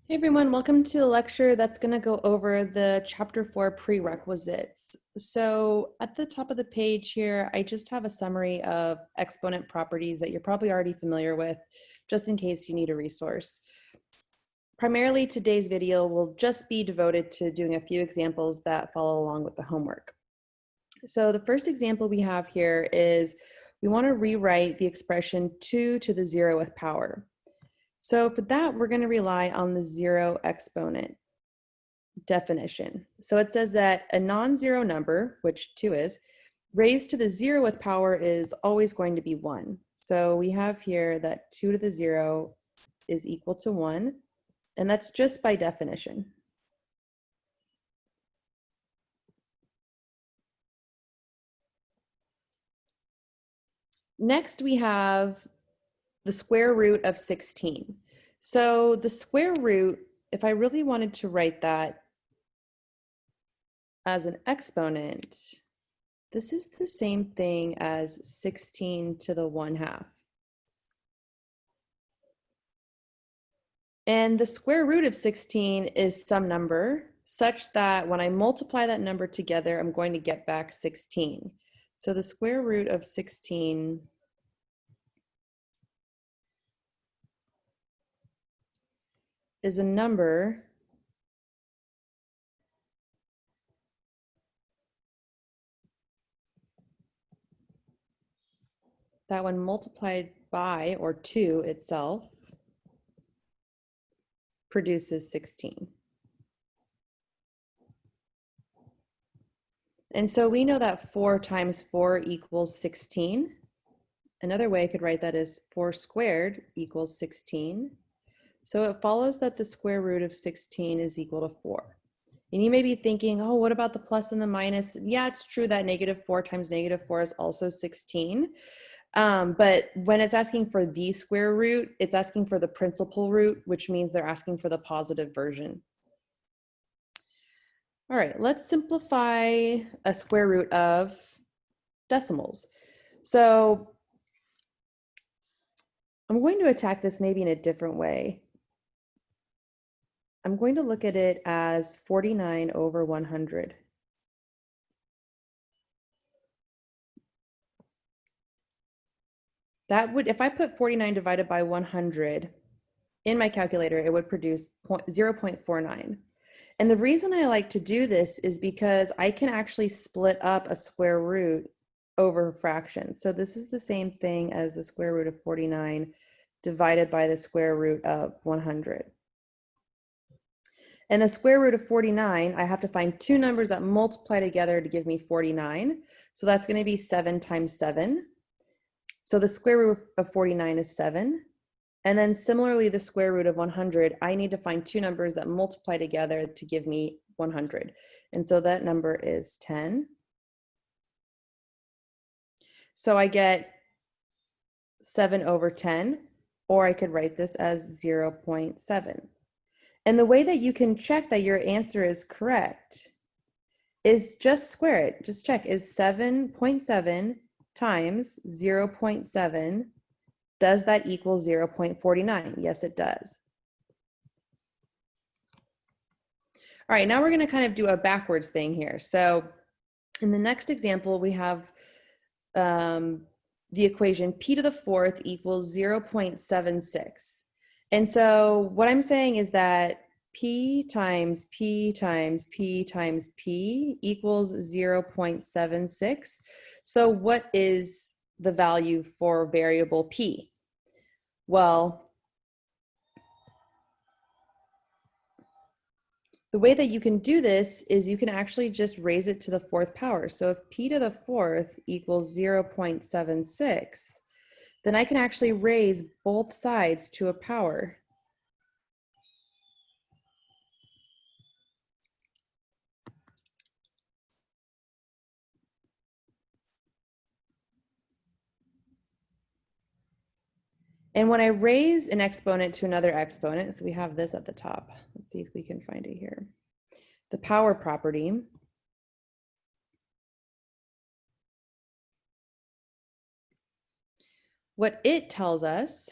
Hey everyone, welcome to the lecture that's going to go over the Chapter 4 prerequisites. So at the top of the page here, I just have a summary of exponent properties that you're probably already familiar with, just in case you need a resource. Primarily today's video will just be devoted to doing a few examples that follow along with the homework. So the first example we have here is we want to rewrite the expression 2 to the 0th power. So for that, we're going to rely on the zero exponent definition. So it says that a non-zero number, which 2 is, raised to the 0th power is always going to be 1. So we have here that 2 to the 0 is equal to 1, and that's just by definition. Next, we have the square root of 16. So the square root, if I really wanted to write that as an exponent, this is the same thing as 16 to the 1/2. And the square root of 16 is some number such that when I multiply that number together, I'm going to get back 16. So the square root of 16 is a number that when multiplied by, or to itself, produces 16. And so we know that 4 times 4 equals 16. Another way I could write that is 4 squared equals 16. So it follows that the square root of 16 is equal to 4. And you may be thinking, oh, what about the plus and the minus? Yeah, it's true that -4 times -4 is also 16. But when it's asking for the square root, it's asking for the principal root, which means they're asking for the positive version. All right, let's simplify a square root of decimals. So I'm going to attack this maybe in a different way. I'm going to look at it as 49 over 100. That would, if I put 49 divided by 100 in my calculator, it would produce 0.49. And the reason I like to do this is because I can actually split up a square root over fractions. So this is the same thing as the square root of 49 divided by the square root of 100. And the square root of 49, I have to find two numbers that multiply together to give me 49. So that's going to be 7 times 7. So the square root of 49 is 7. And then similarly, the square root of 100, I need to find two numbers that multiply together to give me 100. And so that number is 10. So I get 7 over 10, or I could write this as 0.7. And the way that you can check that your answer is correct is just square it. Just check, is 7.7 times 0.7, does that equal 0.49? Yes, it does. All right, now we're going to kind of do a backwards thing here. So in the next example, we have the equation p to the 4th equals 0.76. And so what I'm saying is that p times p times p times p equals 0.76. So what is the value for variable p? Well, the way that you can do this is you can actually just raise it to the 4th power. So if p to the 4th equals 0.76, then I can actually raise both sides to a power. And when I raise an exponent to another exponent, so we have this at the top. Let's see if we can find it here. The power property. What it tells us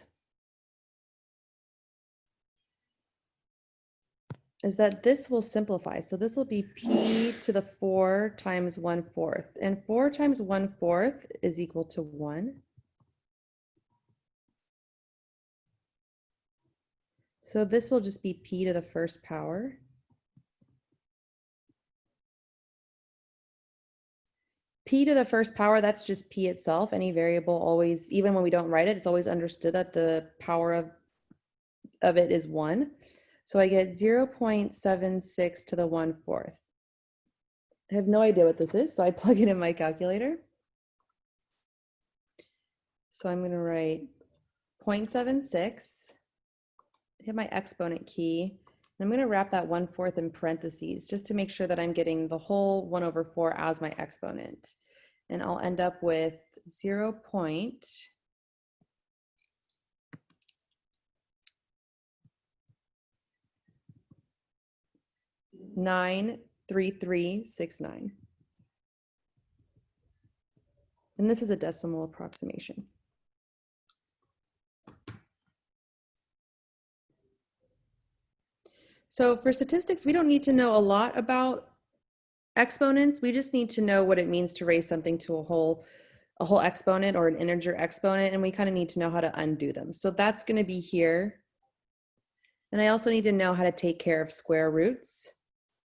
is that this will simplify. So this will be p to the 4 times 1/4. And 4 times 1/4 is equal to 1. So this will just be p to the first power. P to the first power, that's just p itself. Any variable always, even when we don't write it, it's always understood that the power of it is 1. So I get 0.76 to the 1/4. I have no idea what this is, so I plug it in my calculator. So I'm going to write 0.76, hit my exponent key, and I'm going to wrap that 1/4 in parentheses just to make sure that I'm getting the whole 1/4 as my exponent. And I'll end up with 0.93369. And this is a decimal approximation. So for statistics, we don't need to know a lot about exponents. We just need to know what it means to raise something to a whole exponent or an integer exponent, and we kind of need to know how to undo them. So that's going to be here. And I also need to know how to take care of square roots.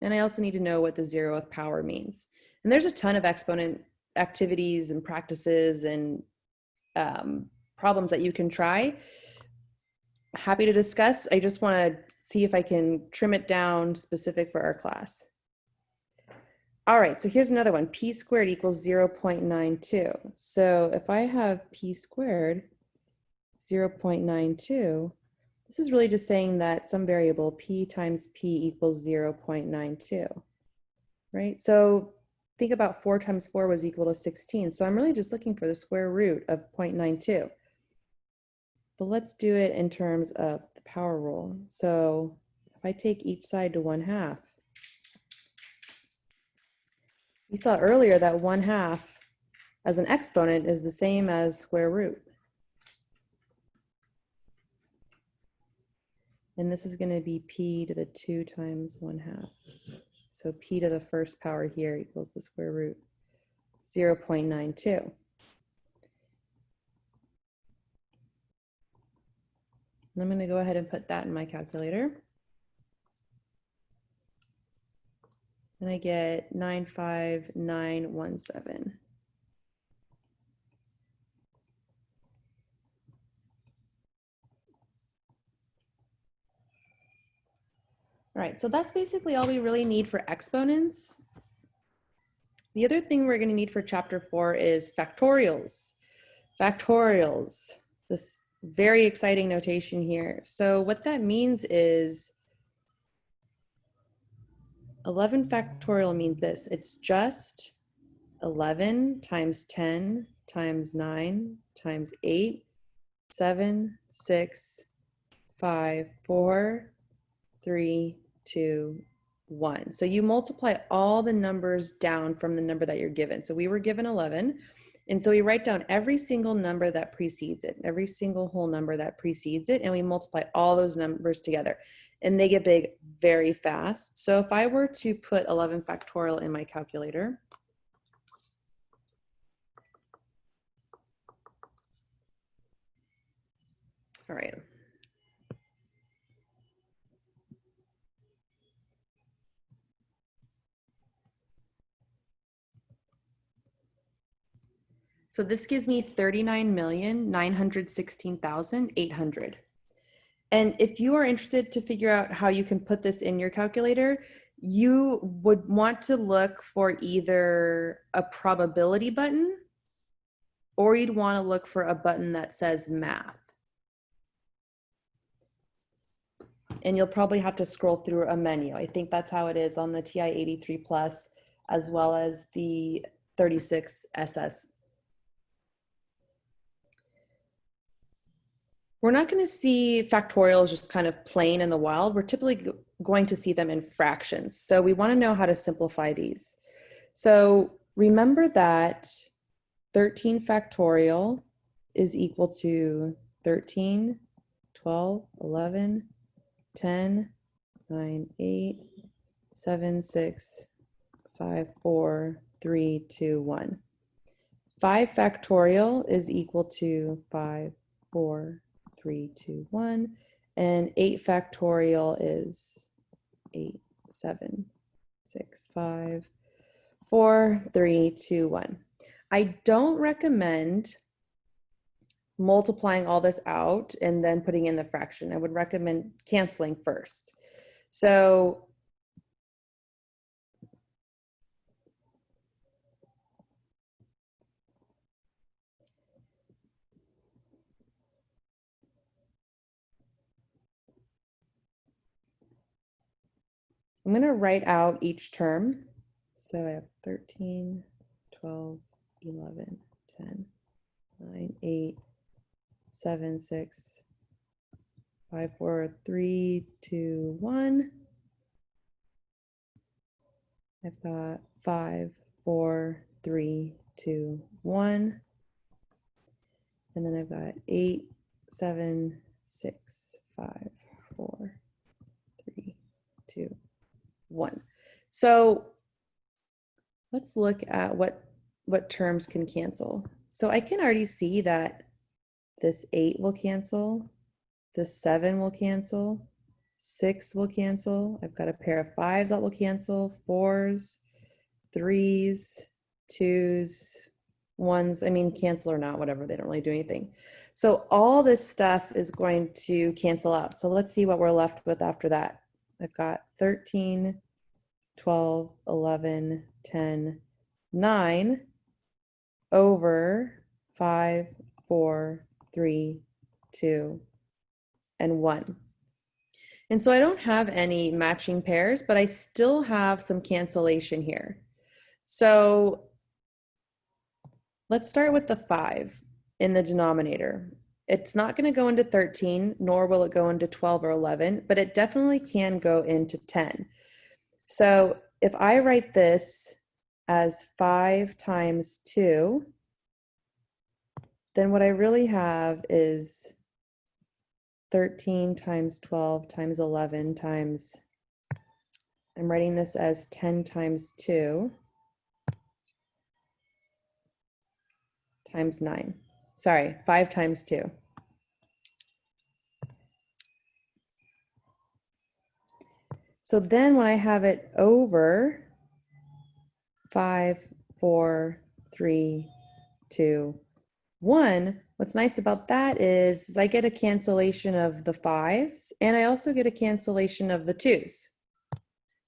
And I also need to know what the 0th power means. And there's a ton of exponent activities and practices and problems that you can try. Happy to discuss. I just want to see if I can trim it down specific for our class. All right, so here's another one. P squared equals 0.92. So if I have p squared 0.92, this is really just saying that some variable p times p equals 0.92, right? So think about 4 times 4 was equal to 16. So I'm really just looking for the square root of 0.92. But let's do it in terms of the power rule. So if I take each side to 1/2, we saw earlier that 1/2 as an exponent is the same as square root. And this is going to be p to the 2 times 1/2. So p to the first power here equals the square root, 0.92. And I'm going to go ahead and put that in my calculator. And I get 95917. All right, so that's basically all we really need for exponents. The other thing we're going to need for chapter 4 is factorials. Factorials, this very exciting notation here. So what that means is 11 factorial means this. It's just 11 times 10 times 9 times 8, 7, 6, 5, 4, 3, 2, 1. So you multiply all the numbers down from the number that you're given. So we were given 11. And so we write down every single number that precedes it, every single whole number that precedes it, and we multiply all those numbers together. And they get big very fast. So if I were to put 11 factorial in my calculator, all right. So this gives me 39,916,800. And if you are interested to figure out how you can put this in your calculator, you would want to look for either a probability button or you'd want to look for a button that says math. And you'll probably have to scroll through a menu. I think that's how it is on the TI 83 Plus as well as the 36SS. We're not going to see factorials just kind of plain in the wild. We're typically going to see them in fractions. So we want to know how to simplify these. So remember that 13 factorial is equal to 13, 12, 11, 10, 9, 8, 7, 6, 5, 4, 3, 2, 1. 5 factorial is equal to 5, 4, 3, 2, 1. And 8 factorial is 8, 7, 6, 5, 4, 3, 2, 1. I don't recommend multiplying all this out and then putting in the fraction. I would recommend canceling first. So I'm going to write out each term. So I have 13, 12, 11, 10, 9, 8, 7, 6, 5, 4, 3, 2, 1. I've got 5, 4, 3, 2, 1. And then I've got 8, 7, 6, 5, 4, 3, 2, 1. So let's look at what terms can cancel. So I can already see that this 8 will cancel, this 7 will cancel, 6 will cancel. I've got a pair of 5s that will cancel, 4s, 3s, 2s, 1s. I mean, cancel or not, whatever, they don't really do anything. So all this stuff is going to cancel out. So let's see what we're left with after that. I've got 13, 12, 11, 10, 9 over 5, 4, 3, 2, and 1. And so I don't have any matching pairs, but I still have some cancellation here. So let's start with the 5 in the denominator. It's not going to go into 13, nor will it go into 12 or 11, but it definitely can go into 10. So if I write this as 5 times 2, then what I really have is 13 times 12 times 11 times, I'm writing this as 10 times 2 times 9. Sorry, 5 times 2. So then when I have it over 5, 4, 3, 2, 1, what's nice about that is I get a cancellation of the 5s, and I also get a cancellation of the 2s.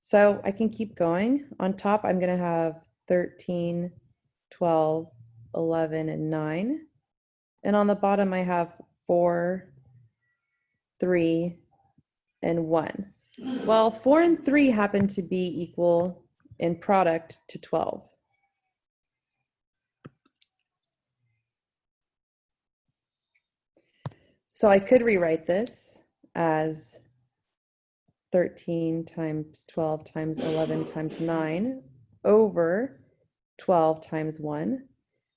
So I can keep going. On top, I'm going to have 13, 12, 11, and 9. And on the bottom, I have 4, 3, and 1. Well, 4 and 3 happen to be equal in product to 12. So I could rewrite this as 13 times 12 times 11 times 9 over 12 times 1.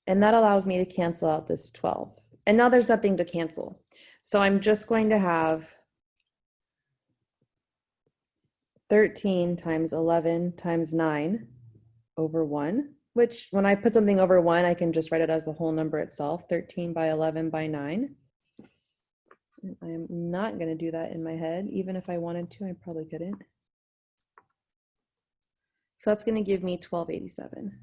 And that allows me to cancel out this 12. And now there's nothing to cancel. So I'm just going to have 13 times 11 times 9 over 1, which when I put something over 1, I can just write it as the whole number itself, 13 by 11 by 9. I'm not going to do that in my head. Even if I wanted to, I probably couldn't. So that's going to give me 1287.